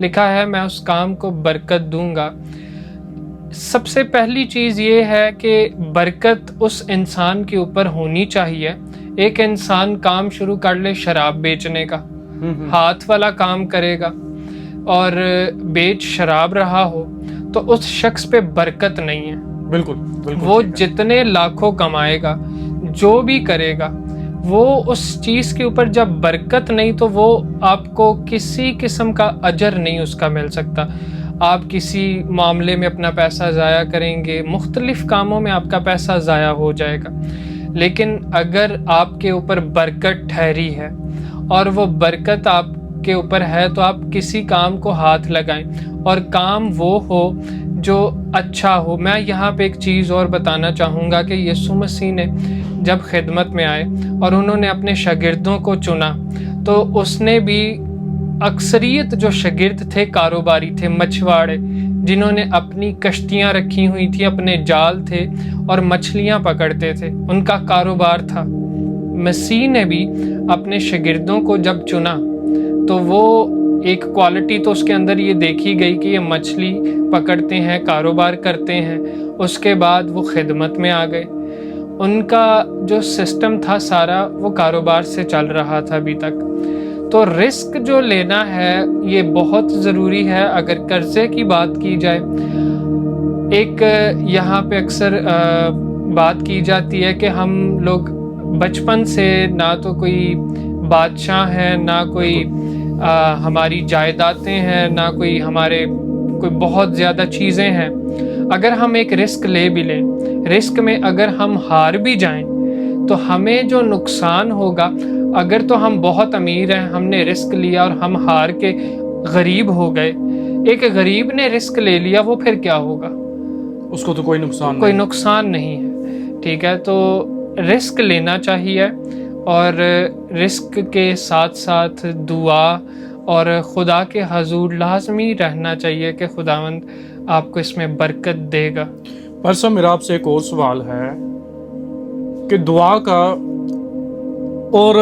لکھا ہے میں اس کام کو برکت دوں گا. سب سے پہلی چیز یہ ہے کہ برکت اس انسان کے اوپر ہونی چاہیے. ایک انسان کام شروع کر لے شراب بیچنے کا، ہاتھ والا کام کرے گا اور بیچ شراب رہا ہو تو اس شخص پہ برکت نہیں ہے. بالکل وہ جتنے لاکھوں کمائے گا، جو بھی کرے گا، وہ اس چیز کے اوپر جب برکت نہیں تو وہ آپ کو کسی قسم کا اجر نہیں اس کا مل سکتا. آپ کسی معاملے میں اپنا پیسہ ضائع کریں گے، مختلف کاموں میں آپ کا پیسہ ضائع ہو جائے گا. لیکن اگر آپ کے اوپر برکت ٹھہری ہے اور وہ برکت آپ کے اوپر ہے تو آپ کسی کام کو ہاتھ لگائیں اور کام وہ ہو جو اچھا ہو. میں یہاں پہ ایک چیز اور بتانا چاہوں گا کہ یسوع مسیح نے جب خدمت میں آئے اور انہوں نے اپنے شاگردوں کو چنا تو اس نے بھی اکثریت جو شاگرد تھے کاروباری تھے، مچھواڑے، جنہوں نے اپنی کشتیاں رکھی ہوئی تھی، اپنے جال تھے اور مچھلیاں پکڑتے تھے، ان کا کاروبار تھا. مسیح نے بھی اپنے شاگردوں کو جب چنا تو وہ ایک کوالٹی تو اس کے اندر یہ دیکھی گئی کہ یہ مچھلی پکڑتے ہیں، کاروبار کرتے ہیں. اس کے بعد وہ خدمت میں آ گئے. ان کا جو سسٹم تھا سارا وہ کاروبار سے چل رہا تھا ابھی تک. تو رسک جو لینا ہے یہ بہت ضروری ہے. اگر قرضے کی بات کی جائے، ایک یہاں پہ اکثر بات کی جاتی ہے کہ ہم لوگ بچپن سے نہ تو کوئی بادشاہ ہیں، نہ کوئی ہماری جائیدادیں ہیں، نہ کوئی ہمارے کوئی بہت زیادہ چیزیں ہیں. اگر ہم ایک رسک لے بھی لیں، رسک میں اگر ہم ہار بھی جائیں تو ہمیں جو نقصان ہوگا، اگر تو ہم بہت امیر ہیں، ہم نے رسک لیا اور ہم ہار کے غریب ہو گئے. ایک غریب نے رسک لے لیا، وہ پھر کیا ہوگا؟ اس کو تو کوئی نقصان نہیں ہے. ٹھیک ہے، تو رسک لینا چاہیے اور رسک کے ساتھ ساتھ دعا اور خدا کے حضور لازمی رہنا چاہیے کہ خداوند آپ کو اس میں برکت دے گا. پر صاحب میرا آپ سے ایک اور سوال ہے کہ دعا کا اور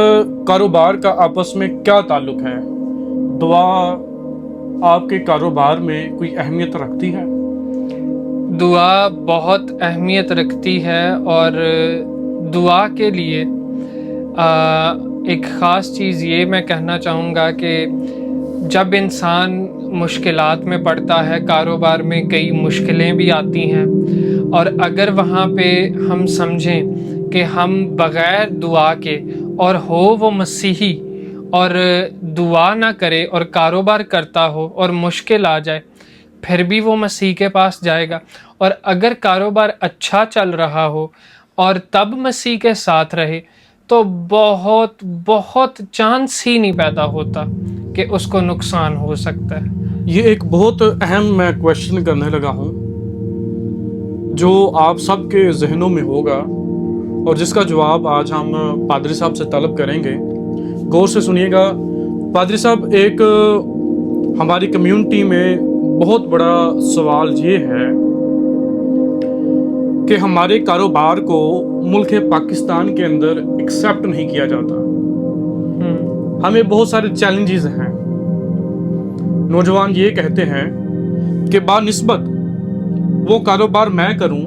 کاروبار کا آپس میں کیا تعلق ہے؟ دعا آپ کے کاروبار میں کوئی اہمیت رکھتی ہے؟ دعا بہت اہمیت رکھتی ہے اور دعا کے لیے ایک خاص چیز یہ میں کہنا چاہوں گا کہ جب انسان مشکلات میں پڑتا ہے، کاروبار میں کئی مشکلیں بھی آتی ہیں، اور اگر وہاں پہ ہم سمجھیں کہ ہم بغیر دعا کے اور ہو وہ مسیحی اور دعا نہ کرے اور کاروبار کرتا ہو اور مشکل آ جائے پھر بھی وہ مسیح کے پاس جائے گا. اور اگر کاروبار اچھا چل رہا ہو اور تب مسیح کے ساتھ رہے تو بہت بہت چانس ہی نہیں پیدا ہوتا کہ اس کو نقصان ہو سکتا ہے. یہ ایک بہت اہم میں کویشچن کرنے لگا ہوں جو آپ سب کے ذہنوں میں ہوگا اور جس کا جواب آج ہم پادری صاحب سے طلب کریں گے. غور سے سنیے گا. پادری صاحب، ایک ہماری کمیونٹی میں بہت بڑا سوال یہ ہے کہ ہمارے کاروبار کو ملک پاکستان کے اندر ایکسیپٹ نہیں کیا جاتا. ہمیں بہت سارے چیلنجز ہیں. نوجوان یہ کہتے ہیں کہ بنسبت وہ کاروبار میں کروں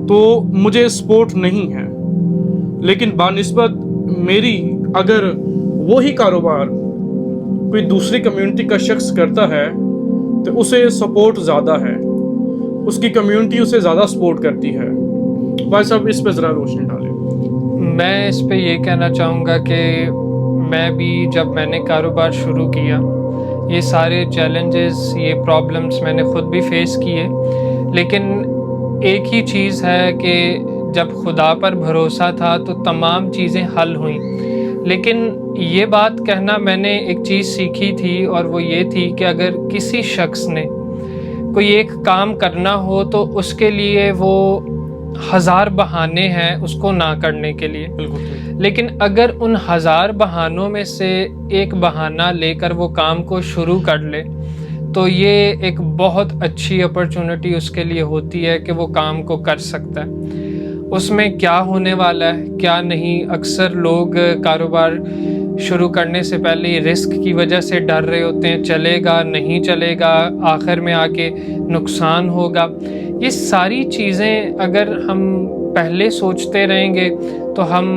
تو مجھے سپورٹ نہیں ہے، لیکن بنسبت میری اگر وہی کاروبار کوئی دوسری کمیونٹی کا شخص کرتا ہے تو اسے سپورٹ زیادہ ہے، اس کی کمیونٹی اسے زیادہ سپورٹ کرتی ہے. بھائی صاحب اس پہ ذرا روشنی ڈالیں. میں اس پہ یہ کہنا چاہوں گا کہ میں بھی جب میں نے کاروبار شروع کیا یہ سارے چیلنجز، یہ پرابلمز میں نے خود بھی فیس کیے، لیکن ایک ہی چیز ہے کہ جب خدا پر بھروسہ تھا تو تمام چیزیں حل ہوئیں. لیکن یہ بات کہنا میں نے ایک چیز سیکھی تھی اور وہ یہ تھی کہ اگر کسی شخص نے کوئی ایک کام کرنا ہو تو اس کے لیے وہ 1000 بہانے ہیں اس کو نہ کرنے کے لیے. لیکن اگر ان 1000 بہانوں میں سے ایک بہانہ لے کر وہ کام کو شروع کر لے تو یہ ایک بہت اچھی اپرچونٹی اس کے لیے ہوتی ہے کہ وہ کام کو کر سکتا ہے. اس میں کیا ہونے والا ہے کیا نہیں، اکثر لوگ کاروبار شروع کرنے سے پہلے رسک کی وجہ سے ڈر رہے ہوتے ہیں، چلے گا نہیں چلے گا، آخر میں آ کے نقصان ہوگا. یہ ساری چیزیں اگر ہم پہلے سوچتے رہیں گے تو ہم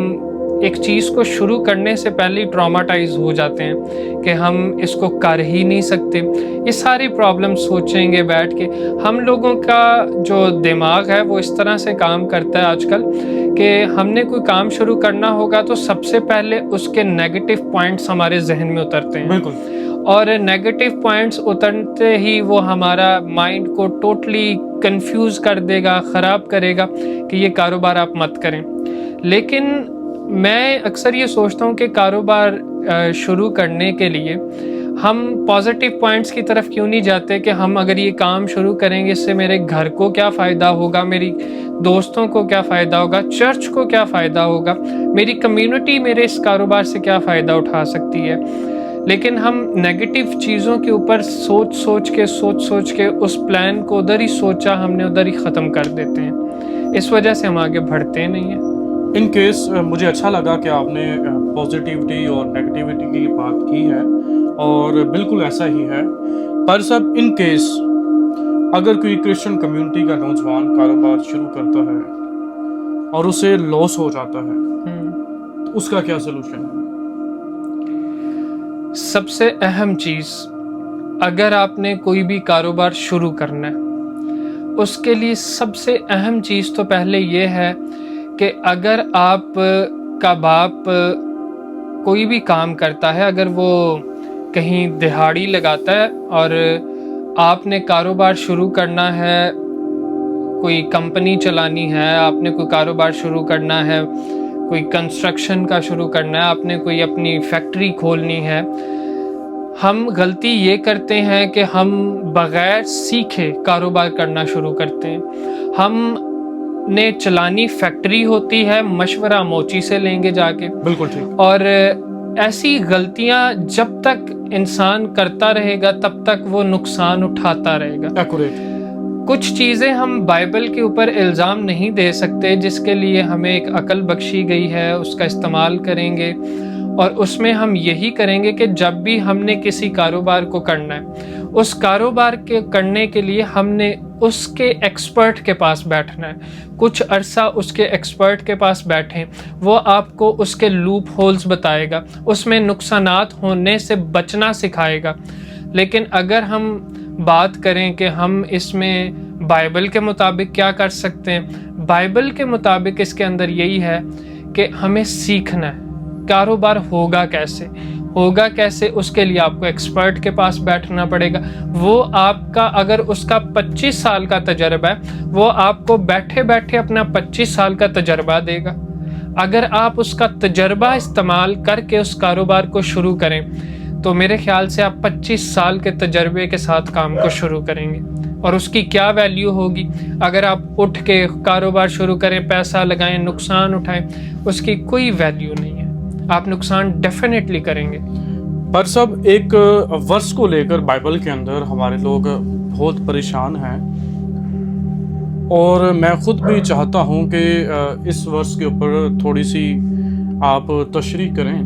ایک چیز کو شروع کرنے سے پہلے ٹراماٹائز ہو جاتے ہیں کہ ہم اس کو کر ہی نہیں سکتے. یہ ساری پرابلم سوچیں گے بیٹھ کے. ہم لوگوں کا جو دماغ ہے وہ اس طرح سے کام کرتا ہے آج کل کہ ہم نے کوئی کام شروع کرنا ہوگا تو سب سے پہلے اس کے نیگیٹو پوائنٹس ہمارے ذہن میں اترتے ہیں. بالکل. اور نیگیٹو پوائنٹس اترتے ہی وہ ہمارا مائنڈ کو ٹوٹلی کنفیوز کر دے گا، خراب کرے گا کہ یہ کاروبار آپ مت کریں. لیکن میں اکثر یہ سوچتا ہوں کہ کاروبار شروع کرنے کے لیے ہم پازیٹیو پوائنٹس کی طرف کیوں نہیں جاتے کہ ہم اگر یہ کام شروع کریں گے اس سے میرے گھر کو کیا فائدہ ہوگا، میری دوستوں کو کیا فائدہ ہوگا، چرچ کو کیا فائدہ ہوگا، میری کمیونٹی میرے اس کاروبار سے کیا فائدہ اٹھا سکتی ہے. لیکن ہم نیگیٹو چیزوں کے اوپر سوچ سوچ کے اس پلان کو ادھر ہی سوچا ہم نے ادھر ہی ختم کر دیتے ہیں. اس وجہ سے ہم آگے بڑھتے نہیں ہیں. ان کیس مجھے اچھا لگا کہ آپ نے پازیٹیوٹی اور نیگیٹیوٹی کی بات کی ہے، اور بالکل ایسا ہی ہے. پر سب ان کیس اگر کوئی کرسچن کمیونٹی کا نوجوان کاروبار شروع کرتا ہے اور اسے لاس ہو جاتا ہے تو اس کا کیا سلوشن ہے؟ سب سے اہم چیز، اگر آپ نے کوئی بھی کاروبار شروع کرنا ہے اس کے لیے سب سے اہم چیز تو پہلے یہ ہے کہ اگر آپ کا باپ کوئی بھی کام کرتا ہے، اگر وہ کہیں دہاڑی لگاتا ہے اور آپ نے کاروبار شروع کرنا ہے، کوئی کمپنی چلانی ہے، آپ نے کوئی کاروبار شروع کرنا ہے، کوئی کنسٹرکشن کا شروع کرنا ہے، آپ نے کوئی اپنی فیکٹری کھولنی ہے، ہم غلطی یہ کرتے ہیں کہ ہم بغیر سیکھے کاروبار کرنا شروع کرتے ہیں. ہم نے چلانی فیکٹری ہوتی ہے، مشورہ موچی سے لیں گے جا کے. بالکل ٹھیک. اور ایسی غلطیاں جب تک انسان کرتا رہے گا تب تک وہ نقصان اٹھاتا رہے گا. ایکوریٹ. کچھ چیزیں ہم بائبل کے اوپر الزام نہیں دے سکتے، جس کے لیے ہمیں ایک عقل بخشی گئی ہے، اس کا استعمال کریں گے. اور اس میں ہم یہی کریں گے کہ جب بھی ہم نے کسی کاروبار کو کرنا ہے، اس کاروبار کے کرنے کے لیے ہم نے اس کے ایکسپرٹ کے پاس بیٹھنا ہے. کچھ عرصہ اس کے ایکسپرٹ کے پاس بیٹھیں، وہ آپ کو اس کے لوپ ہولز بتائے گا، اس میں نقصانات ہونے سے بچنا سکھائے گا. لیکن اگر ہم بات کریں کہ ہم اس میں بائبل کے مطابق کیا کر سکتے ہیں، بائبل کے مطابق اس کے اندر یہی ہے کہ ہمیں سیکھنا ہے کاروبار ہوگا کیسے. اس کے لیے آپ کو ایکسپرٹ کے پاس بیٹھنا پڑے گا. وہ آپ کا اگر اس کا 25 سال کا تجربہ ہے، وہ آپ کو بیٹھے بیٹھے اپنا 25 سال کا تجربہ دے گا. اگر آپ اس کا تجربہ استعمال کر کے اس کاروبار کو شروع کریں تو میرے خیال سے آپ 25 سال کے تجربے کے ساتھ کام کو شروع کریں گے. اور اس کی کیا ویلیو ہوگی اگر آپ اٹھ کے کاروبار شروع کریں، پیسہ لگائیں، نقصان اٹھائیں، اس کی کوئی ویلیو نہیں ہے. آپ نقصان ڈیفینیٹلی کریں گے. پر سب ایک ورس کو لے کر بائبل کے اندر ہمارے لوگ بہت پریشان ہیں، اور میں خود بھی چاہتا ہوں کہ اس ورس کے اوپر تھوڑی سی آپ تشریح کریں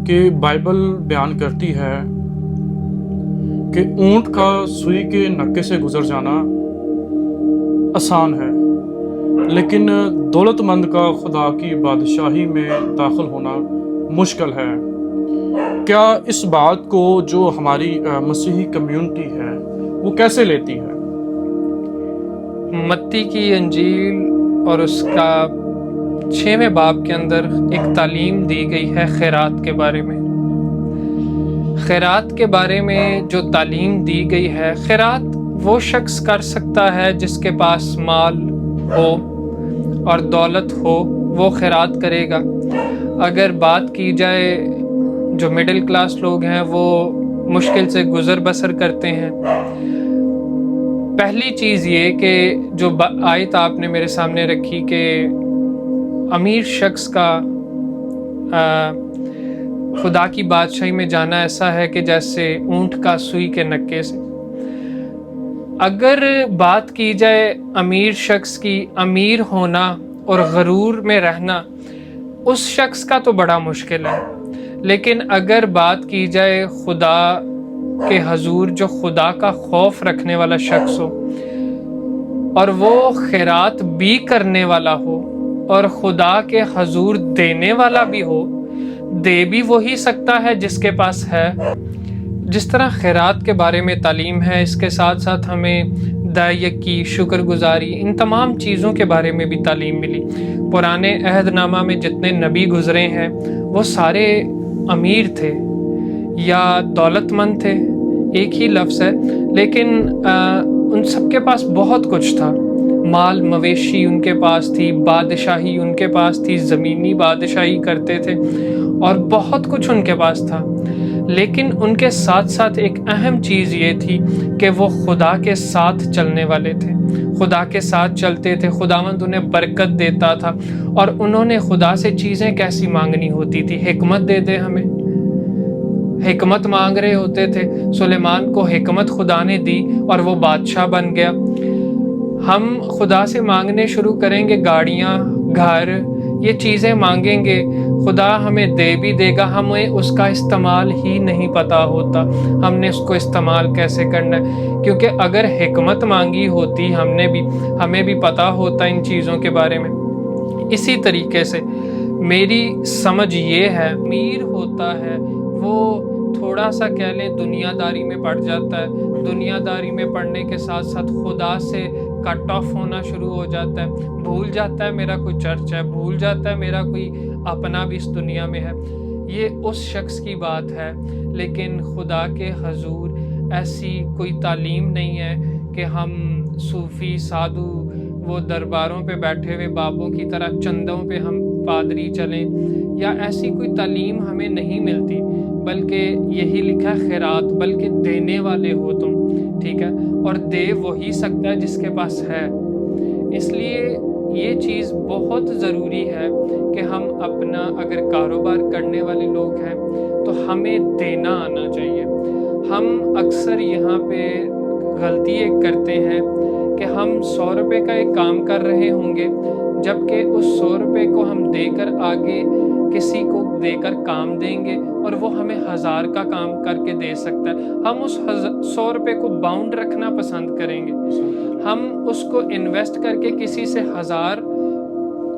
کہ بائبل بیان کرتی ہے کہ اونٹ کا سوئی کے نکے سے گزر جانا آسان ہے، لیکن دولت مند کا خدا کی بادشاہی میں داخل ہونا مشکل ہے. کیا اس بات کو جو ہماری مسیحی کمیونٹی ہے وہ کیسے لیتی ہے؟ متی کی انجیل اور اس کا 6ویں باب کے اندر ایک تعلیم دی گئی ہے خیرات کے بارے میں. خیرات کے بارے میں جو تعلیم دی گئی ہے، خیرات وہ شخص کر سکتا ہے جس کے پاس مال ہو اور دولت ہو، وہ خیرات کرے گا. اگر بات کی جائے جو مڈل کلاس لوگ ہیں، وہ مشکل سے گزر بسر کرتے ہیں، پہلی چیز یہ کہ جو آیت آپ نے میرے سامنے رکھی کہ امیر شخص کا خدا کی بادشاہی میں جانا ایسا ہے کہ جیسے اونٹ کا سوئی کے نکے سے. اگر بات کی جائے امیر شخص کی، امیر ہونا اور غرور میں رہنا اس شخص کا تو بڑا مشکل ہے. لیکن اگر بات کی جائے خدا کے حضور جو خدا کا خوف رکھنے والا شخص ہو اور وہ خیرات بھی کرنے والا ہو اور خدا کے حضور دینے والا بھی ہو، دے بھی وہی سکتا ہے جس کے پاس ہے۔ جس طرح خیرات کے بارے میں تعلیم ہے، اس کے ساتھ ساتھ ہمیں دعائیت کی، شکر گزاری، ان تمام چیزوں کے بارے میں بھی تعلیم ملی۔ پرانے عہد نامہ میں جتنے نبی گزرے ہیں وہ سارے امیر تھے یا دولت مند تھے، ایک ہی لفظ ہے، لیکن ان سب کے پاس بہت کچھ تھا۔ مال مویشی ان کے پاس تھی، بادشاہی ان کے پاس تھی، زمینی بادشاہی کرتے تھے اور بہت کچھ ان کے پاس تھا، لیکن ان کے ساتھ ساتھ ایک اہم چیز یہ تھی کہ وہ خدا کے ساتھ چلنے والے تھے، خدا کے ساتھ چلتے تھے، خداوند انہیں برکت دیتا تھا۔ اور انہوں نے خدا سے چیزیں کیسی مانگنی ہوتی تھی؟ حکمت دے دے ہمیں، حکمت مانگ رہے ہوتے تھے۔ سلیمان کو حکمت خدا نے دی اور وہ بادشاہ بن گیا۔ ہم خدا سے مانگنے شروع کریں گے، گاڑیاں، گھر، یہ چیزیں مانگیں گے، خدا ہمیں دے بھی دے گا، ہمیں اس کا استعمال ہی نہیں پتہ ہوتا ہم نے اس کو استعمال کیسے کرنا ہے۔ کیونکہ اگر حکمت مانگی ہوتی ہمیں بھی پتہ ہوتا ان چیزوں کے بارے میں۔ اسی طریقے سے میری سمجھ یہ ہے، امیر ہوتا ہے وہ تھوڑا سا کہہ لیں دنیا داری میں پڑ جاتا ہے، دنیا داری میں پڑنے کے ساتھ ساتھ خدا سے کٹ آف ہونا شروع ہو جاتا ہے، بھول جاتا ہے میرا کوئی چرچ ہے، بھول جاتا ہے میرا کوئی اپنا بھی اس دنیا میں ہے۔ یہ اس شخص کی بات ہے، لیکن خدا کے حضور ایسی کوئی تعلیم نہیں ہے کہ ہم صوفی سادھو وہ درباروں پہ بیٹھے ہوئے بابوں کی طرح چندوں پہ ہم پادری چلیں، یا ایسی کوئی تعلیم ہمیں نہیں ملتی، بلکہ یہی لکھا خیرات، بلکہ دینے والے ہو تم، ٹھیک ہے، اور دے وہی سکتا ہے جس کے پاس ہے۔ اس لیے یہ چیز بہت ضروری ہے کہ ہم اپنا اگر کاروبار کرنے والے لوگ ہیں تو ہمیں دینا آنا چاہیے۔ ہم اکثر یہاں پہ غلطی ایک کرتے ہیں کہ ہم 100 روپے کا ایک کام کر رہے ہوں گے، جبکہ اس 100 روپے کو ہم دے کر آگے کسی کو دے کر کام دیں گے اور وہ ہمیں 1000 کا کام کر کے دے سکتا ہے۔ ہم اس 100 روپے کو باؤنڈ رکھنا پسند کریں گے، ہم اس کو انویسٹ کر کے کسی سے 1000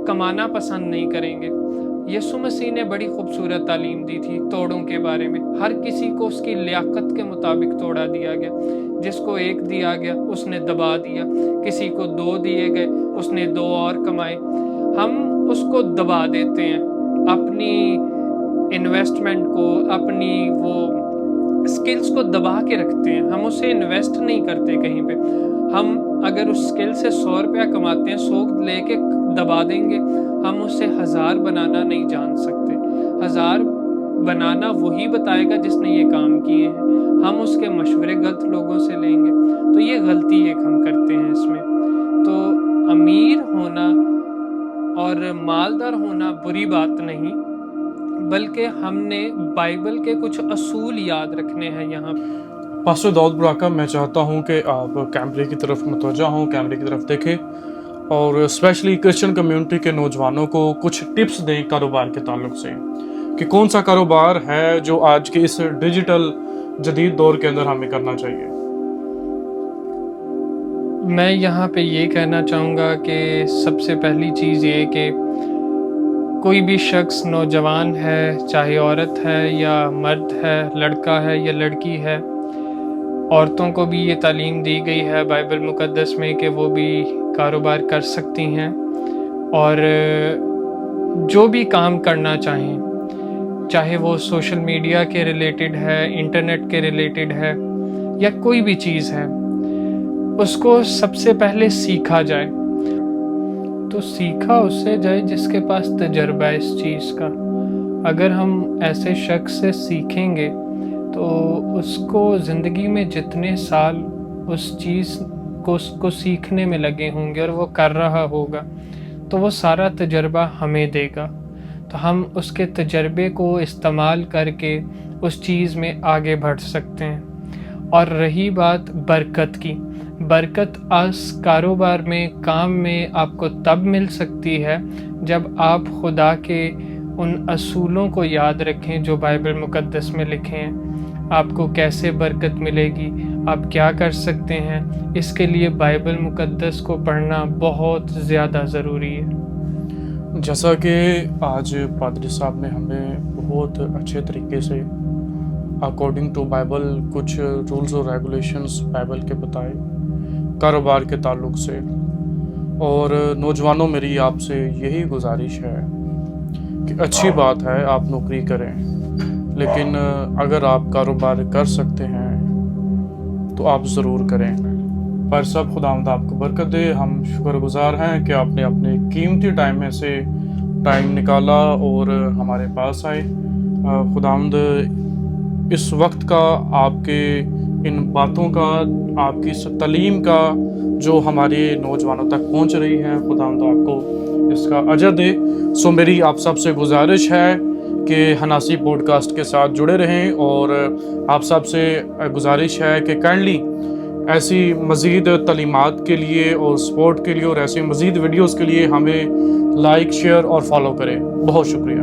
کمانا پسند نہیں کریں گے۔ یسوع مسیح نے بڑی خوبصورت تعلیم دی تھی توڑوں کے بارے میں، ہر کسی کو اس کی لیاقت کے مطابق توڑا دیا گیا، جس کو 1 دیا گیا اس نے دبا دیا، کسی کو 2 دیے گئے اس نے 2 اور کمائے۔ ہم اس کو دبا دیتے ہیں، اپنی انویسٹمنٹ کو، اپنی وہ سکلز کو دبا کے رکھتے ہیں، ہم اسے انویسٹ نہیں کرتے کہیں پہ۔ ہم اگر اس سکل سے 100 روپیہ کماتے ہیں، 100 لے کے دبا دیں گے، ہم اسے 1000 بنانا نہیں جان سکتے۔ 1000 بنانا وہی بتائے گا جس نے یہ کام کیے ہیں، ہم اس کے مشورے غلط لوگوں سے لیں گے، تو یہ غلطی ایک ہم کرتے ہیں اس میں۔ تو امیر ہونا اور مالدار ہونا بری بات نہیں، بلکہ ہم نے بائبل کے کچھ اصول یاد رکھنے ہیں یہاں۔ پاسٹر داؤد براکا، میں چاہتا ہوں کہ آپ کیمرے کی طرف متوجہ ہوں، کیمرے کی طرف دیکھیں اور اسپیشلی کرسچن کمیونٹی کے نوجوانوں کو کچھ ٹپس دیں کاروبار کے تعلق سے، کہ کون سا کاروبار ہے جو آج کے اس ڈیجیٹل جدید دور کے اندر ہمیں کرنا چاہیے۔ میں یہاں پہ یہ کہنا چاہوں گا کہ سب سے پہلی چیز یہ کہ کوئی بھی شخص نوجوان ہے، چاہے عورت ہے یا مرد ہے، لڑکا ہے یا لڑکی ہے، عورتوں کو بھی یہ تعلیم دی گئی ہے بائبل مقدس میں کہ وہ بھی کاروبار کر سکتی ہیں، اور جو بھی کام کرنا چاہیں، چاہے وہ سوشل میڈیا کے ریلیٹڈ ہے، انٹرنیٹ کے ریلیٹڈ ہے یا کوئی بھی چیز ہے، اس کو سب سے پہلے سیکھا جائے۔ تو سیکھا اس سے جائے جس کے پاس تجربہ ہے اس چیز کا۔ اگر ہم ایسے شخص سے سیکھیں گے تو اس کو زندگی میں جتنے سال اس چیز کو سیکھنے میں لگے ہوں گے اور وہ کر رہا ہوگا تو وہ سارا تجربہ ہمیں دے گا، تو ہم اس کے تجربے کو استعمال کر کے اس چیز میں آگے بڑھ سکتے ہیں۔ اور رہی بات برکت کی، برکت اس کاروبار میں، کام میں آپ کو تب مل سکتی ہے جب آپ خدا کے ان اصولوں کو یاد رکھیں جو بائبل مقدس میں لکھے ہیں. آپ کو کیسے برکت ملے گی، آپ کیا کر سکتے ہیں، اس کے لیے بائبل مقدس کو پڑھنا بہت زیادہ ضروری ہے. جیسا کہ آج پادری صاحب نے ہمیں بہت اچھے طریقے سے اکارڈنگ ٹو بائبل کچھ رولز اور ریگولیشنز بائبل کے بتائے کاروبار کے تعلق سے. اور نوجوانوں میری آپ سے یہی گزارش ہے کہ اچھی بات ہے آپ نوکری کریں، لیکن اگر آپ کاروبار کر سکتے ہیں تو آپ ضرور کریں. پر سب خداوند آپ کو برکت دے. ہم شکر گزار ہیں کہ آپ نے اپنے قیمتی ٹائم میں سے ٹائم نکالا اور ہمارے پاس آئے. خداوند اس وقت کا آپ کے ان باتوں کا، آپ کی اس تعلیم کا جو ہمارے نوجوانوں تک پہنچ رہی ہے، خداوند آپ کو اس کا اجر دے. سو میری آپ سب سے گزارش ہے کہ ہناسی پوڈ کاسٹ کے ساتھ جڑے رہیں، اور آپ سب سے گزارش ہے کہ کائنڈلی ایسی مزید تعلیمات کے لیے اور سپورٹ کے لیے اور ایسی مزید ویڈیوز کے لیے ہمیں لائک، شیئر اور فالو کریں. بہت شکریہ.